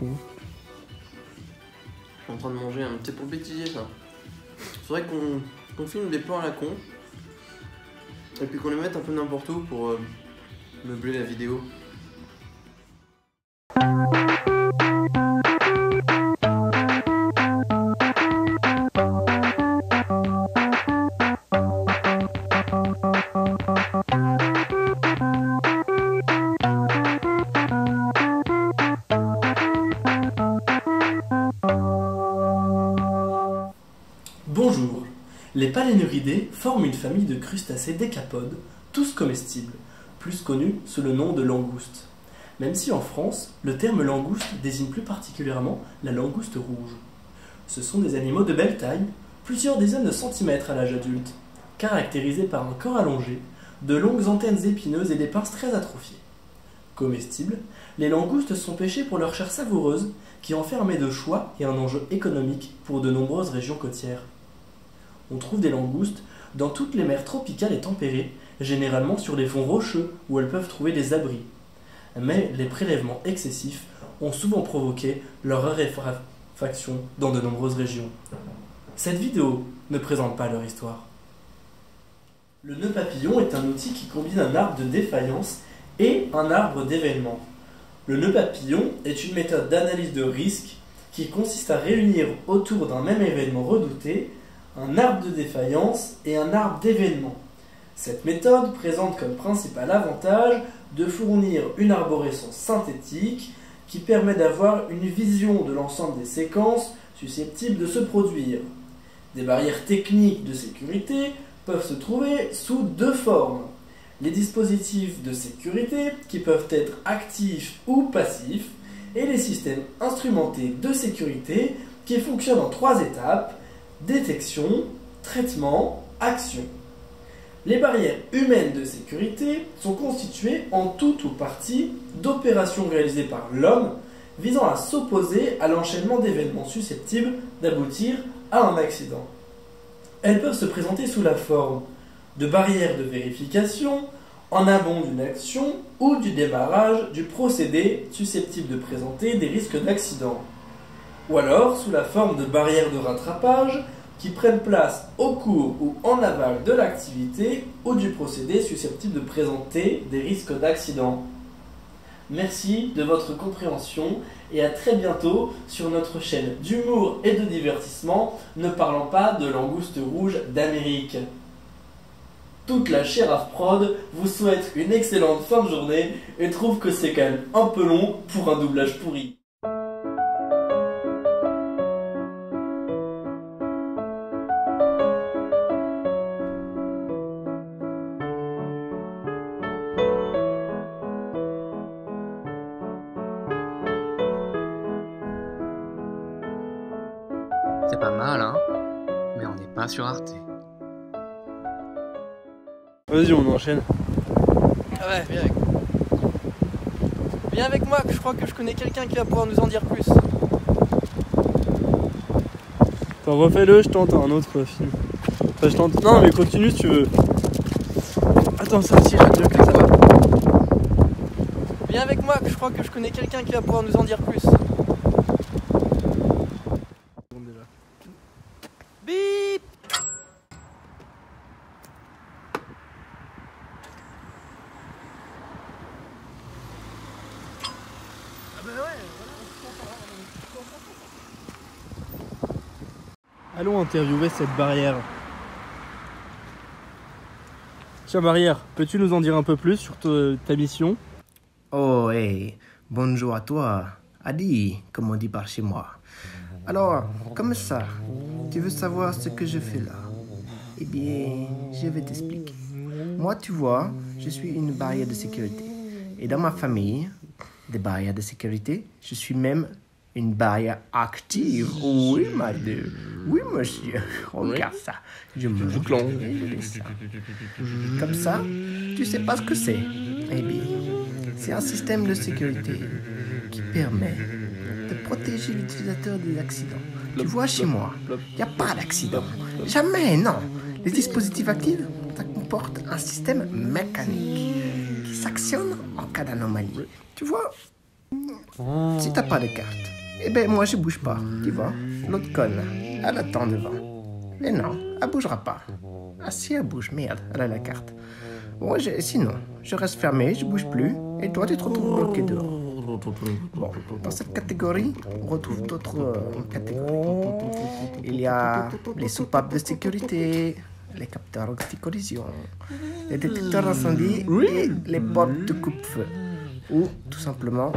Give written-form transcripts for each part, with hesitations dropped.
con. Je suis en train de manger un petit pour bêtisier ça. Faudrait qu'on filme des plans à la con. Et puis qu'on les mette un peu n'importe où pour meubler la vidéo. Bonjour. Les Palénuridés forment une famille de crustacés décapodes, tous comestibles, plus connus sous le nom de langoustes. Même si en France, le terme langouste désigne plus particulièrement la langouste rouge. Ce sont des animaux de belle taille, plusieurs dizaines de centimètres à l'âge adulte, caractérisés par un corps allongé, de longues antennes épineuses et des pinces très atrophiées. Comestibles, les langoustes sont pêchées pour leur chair savoureuse, qui en fait un mets de choix et un enjeu économique pour de nombreuses régions côtières. On trouve des langoustes dans toutes les mers tropicales et tempérées, généralement sur les fonds rocheux où elles peuvent trouver des abris. Mais les prélèvements excessifs ont souvent provoqué leur raréfaction dans de nombreuses régions. Cette vidéo ne présente pas leur histoire. Le nœud papillon est un outil qui combine un arbre de défaillance et un arbre d'événement. Le nœud papillon est une méthode d'analyse de risque qui consiste à réunir autour d'un même événement redouté un arbre de défaillance et un arbre d'événement. Cette méthode présente comme principal avantage de fournir une arborescence synthétique qui permet d'avoir une vision de l'ensemble des séquences susceptibles de se produire. Des barrières techniques de sécurité peuvent se trouver sous deux formes. Les dispositifs de sécurité qui peuvent être actifs ou passifs et les systèmes instrumentés de sécurité qui fonctionnent en trois étapes: détection, traitement, action. Les barrières humaines de sécurité sont constituées en tout ou partie d'opérations réalisées par l'homme visant à s'opposer à l'enchaînement d'événements susceptibles d'aboutir à un accident. Elles peuvent se présenter sous la forme de barrières de vérification, en amont d'une action ou du démarrage du procédé susceptible de présenter des risques d'accident. Ou alors sous la forme de barrières de rattrapage qui prennent place au cours ou en aval de l'activité ou du procédé susceptible de présenter des risques d'accident. Merci de votre compréhension et à très bientôt sur notre chaîne d'humour et de divertissement, ne parlant pas de langoustes rouges d'Amérique. Toute la Sheriff Prod vous souhaite une excellente fin de journée et trouve que c'est quand même un peu long pour un doublage pourri. C'est pas mal, hein? Mais on n'est pas sur Arte. Vas-y, on enchaîne. Ah ouais, viens avec moi. Viens avec moi, que je crois que je connais quelqu'un qui va pouvoir nous en dire plus. Attends, refais-le, je tente un autre film. Enfin, je tente... Non, mais continue si tu veux. Attends, ça aussi, j'ai que ça va. Viens avec moi, que je crois que je connais quelqu'un qui va pouvoir nous en dire plus. Bip! Ah bah ouais, voilà. Allons interviewer cette barrière. Tiens, barrière, peux-tu nous en dire un peu plus sur ta mission? Oh, hey, bonjour à toi. Adi, comme on dit par chez moi. Alors, comme ça, tu veux savoir ce que je fais là? Eh bien, je vais t'expliquer. Moi, tu vois, je suis une barrière de sécurité. Et dans ma famille, des barrières de sécurité, je suis même une barrière active. Oui, madame. Oui, monsieur. Regarde ça. Je me ça. Comme ça, tu sais pas ce que c'est. Eh bien, c'est un système de sécurité qui permet de protéger l'utilisateur des accidents. Tu vois, chez moi, il n'y a pas d'accident. Jamais, non. Les dispositifs actifs, ça comporte un système mécanique qui s'actionne en cas d'anomalie. Tu vois, si tu n'as pas de carte, Eh ben moi je bouge pas, tu vois. L'autre conne, elle attend devant. Et non, elle bougera pas. Ah si elle bouge, merde, elle a la carte. Bon, sinon, je reste fermé, je bouge plus, et toi tu te retrouves bloqué dehors. Bon, dans cette catégorie, on retrouve d'autres catégories. Il y a les soupapes de sécurité, les capteurs anti-collision, les détecteurs d'incendie et les portes de coupe-feu. Ou, tout simplement,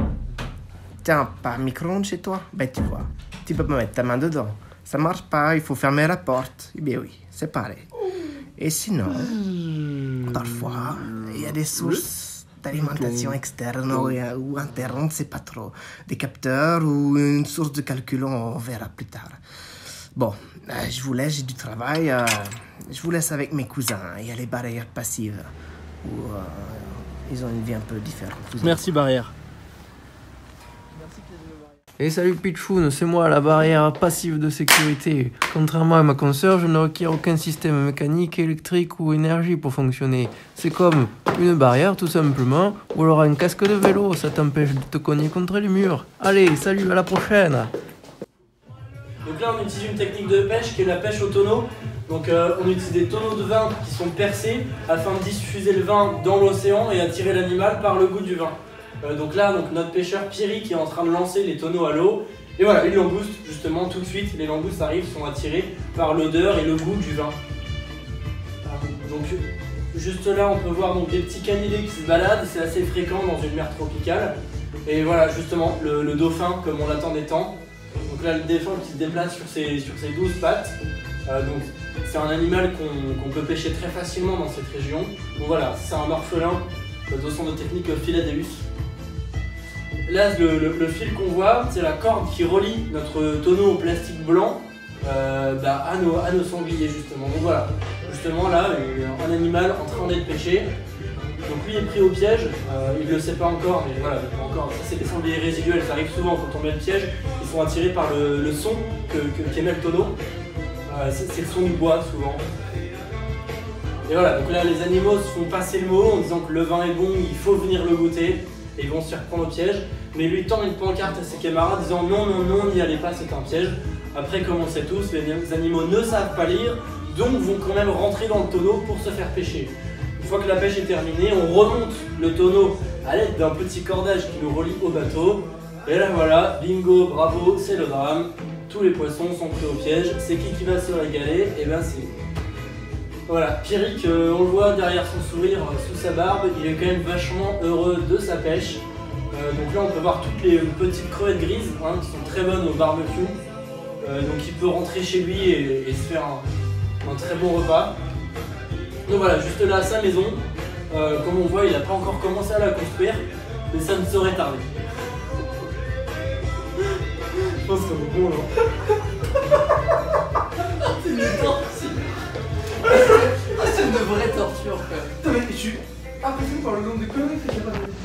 tiens, pas micro-ondes chez toi? Ben tu vois, tu peux pas mettre ta main dedans. Ça marche pas, il faut fermer la porte. Eh bien oui, c'est pareil. Et sinon, parfois, il y a des sources d'alimentation externe ou interne, on ne sait pas trop. Des capteurs ou une source de calcul, on verra plus tard. Bon, je vous laisse, j'ai du travail. Je vous laisse avec mes cousins. Il y a les barrières passives, où ils ont une vie un peu différente. Merci Barrière. Et salut Pichoun, c'est moi la barrière passive de sécurité. Contrairement à ma consoeur, je ne requiers aucun système mécanique, électrique ou énergie pour fonctionner. C'est comme une barrière tout simplement, ou alors un casque de vélo, ça t'empêche de te cogner contre les murs. Allez, salut, à la prochaine. Donc là on utilise une technique de pêche qui est la pêche au tonneau. Donc on utilise des tonneaux de vin qui sont percés afin de diffuser le vin dans l'océan et attirer l'animal par le goût du vin. Donc là, notre pêcheur Pierry qui est en train de lancer les tonneaux à l'eau. Et voilà, une langouste, justement, tout de suite, les langoustes arrivent, sont attirées par l'odeur et le goût du vin. Donc juste là, on peut voir donc, des petits canidés qui se baladent, c'est assez fréquent dans une mer tropicale. Et voilà, justement, le dauphin, comme on l'attendait tant. Donc là, le dauphin qui se déplace sur ses 12 pattes. Donc c'est un animal qu'on peut pêcher très facilement dans cette région. Donc voilà, c'est un orphelin de son technique Philadelphus. Là, le fil qu'on voit, c'est la corde qui relie notre tonneau au plastique blanc à nos sangliers, justement. Donc voilà, justement là, il y a un animal en train d'être pêché. Donc lui est pris au piège, il ne le sait pas encore, mais voilà, encore. Ça, c'est des sangliers résiduels, ça arrive souvent quand on met le piège. Ils sont attirés par le son qu'émet le tonneau. C'est le son du bois, souvent. Et voilà, donc là, les animaux se font passer le mot en disant que le vin est bon, il faut venir le goûter. Et ils vont se faire prendre au piège, mais lui tend une pancarte à ses camarades disant non, non, non, n'y allez pas, c'est un piège. Après, comme on sait tous, les animaux ne savent pas lire, donc vont quand même rentrer dans le tonneau pour se faire pêcher. Une fois que la pêche est terminée, on remonte le tonneau à l'aide d'un petit cordage qui nous relie au bateau. Et là voilà, bingo, bravo, c'est le drame. Tous les poissons sont pris au piège. C'est qui va se régaler? Et ben c'est... Voilà, Pierrick, on le voit derrière son sourire, sous sa barbe, il est quand même vachement heureux de sa pêche. Donc là on peut voir toutes les petites crevettes grises qui sont très bonnes au barbecue. Donc il peut rentrer chez lui et se faire un très bon repas. Donc voilà, juste là à sa maison, comme on voit il n'a pas encore commencé à la construire, mais ça ne saurait tarder. Je pense qu'on est bon là. C'est une torture. C'est une vraie torture, frère. Putain mais je suis impressionné par le nombre de conneries que j'ai pas fait.